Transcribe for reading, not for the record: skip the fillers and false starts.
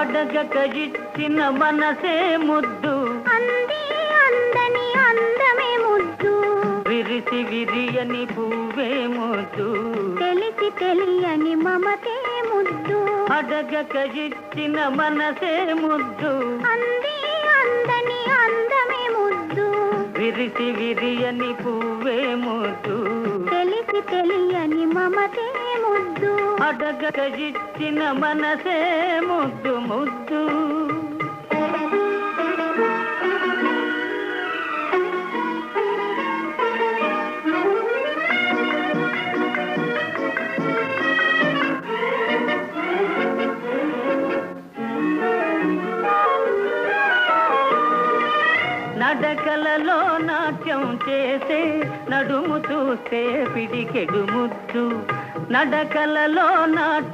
అడగక ఇచ్చిన మనసే ముద్దు, అంది అందని అందమే ముద్దు, విరిసి విరియని పువ్వే ముద్దు, తెలిసి తెలియని మమతే ముద్దు. అడగక ఇచ్చిన మనసే ముద్దు, అంది అందని అందమే ముద్దు, విరిసి విరియని పువ్వే ముద్దు, తెలిసి తెలియని మమతే ముద్దు. అడగక ఇచ్చిన మనసే ముద్దు ముద్దు. నడకలలో నాట్యం చేసే నడుము చూస్తే పిడికెడు ముద్దు, నడకలలో నాట్యం